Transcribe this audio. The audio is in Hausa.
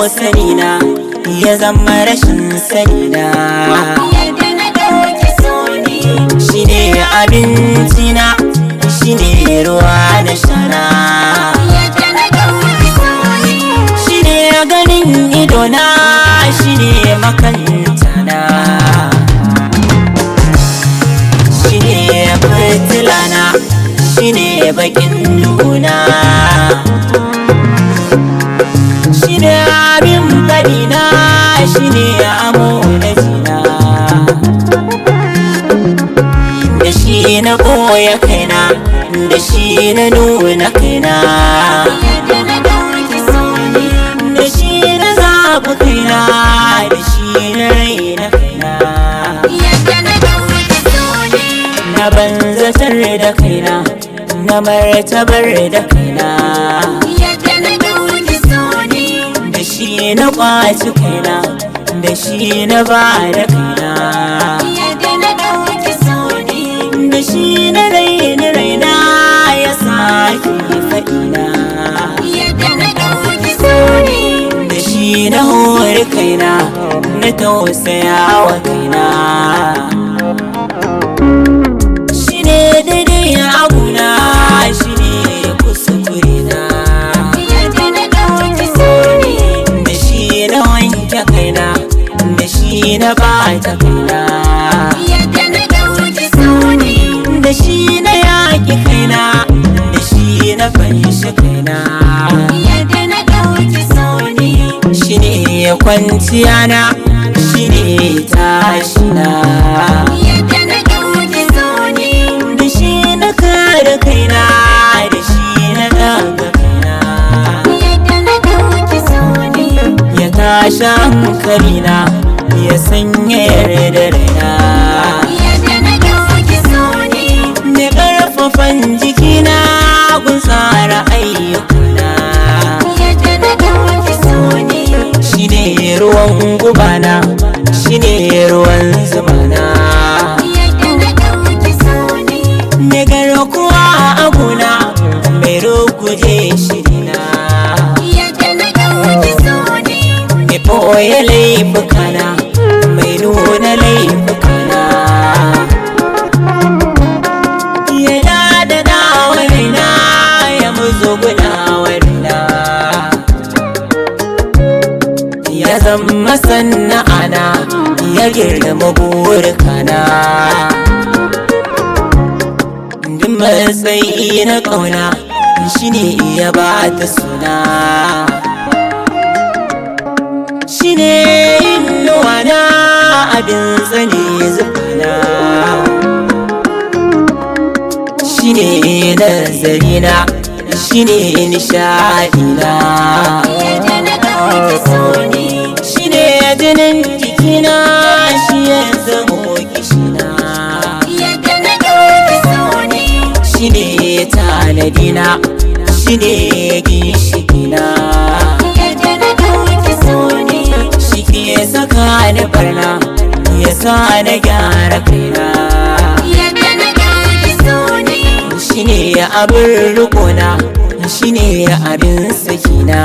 sanina ya zama rashin sanina. Yadda na ɗauki soni, Shine abincina, shine ruwa na shana. yadda na ɗauki soni, Shine ganin idona, shine makantana. Shine fitilana, shine bakin duhuna. Shine abin fadina, shine amo da jina. Da shi na ɓoye kaina, da shi na nuna kaina. yadda na ɗauki soni, Da shi na zaɓi kaina, da shi na raina kaina. yadda na ɗauki soni, Na banzatar da kaina, na martabar da kaina. yadda na ɗauki soni, Da shi na ƙwaci kaina, da shi na ba da kaina. yadda na ɗauki soni, Da shi na raina ya sake faɗina. yadda na ɗauki soni, Da shi na hori kaina, na tausaya wa kaina. Shi ne daidai abuna, shi ne kuskure na. yadda na ɗauki soni, Da shi na wanke kaina, da shi na bata kaina. yadda na ɗauki soni, Da shi na yaƙi kaina, da shi na fanshi kaina. yadda na ɗauki soni, Shi ne kwanciya na, shi ne tashi na. yadda na ɗauki soni, Da shi na kare kaina, da shi na daga kaina. yadda na ɗauki soni, Ya tashi hankalina, ya sanya yarda raina. yadda na ɗauki soni, Ne ƙarfafan jikina, gun tsara ayyukana. yadda na ɗauki soni, Shi ne ruwan gubana, shi ne ruwan zumana. yadda na ɗauki soni, Ne garkuwa a guna, mai ruguje shirina. yadda na ɗauki soni, Me ɓoye laifukana, mai nuna laifukana. Ya dada warina, ya muzuguna warina. Ya zama sana'ana, ya girma burkana. Duk matsayi na ƙauna, shi ne iya ba ta suna. Shi ne inuwana, abin tsane zufana. Shi ne nazarina, shi ne nishaɗina. yadda na ɗauki soni, Shi ne jinin jikina, shi ya zamo kishina. yadda na ɗauki soni, Shi ne tanadina, shi ne gishikina. yadda na ɗauki soni, Shi ke saka ni barna, ya sa na gyara kaina. yadda na ɗauki soni, Shi ne abin rikona, shi ne abin sakina.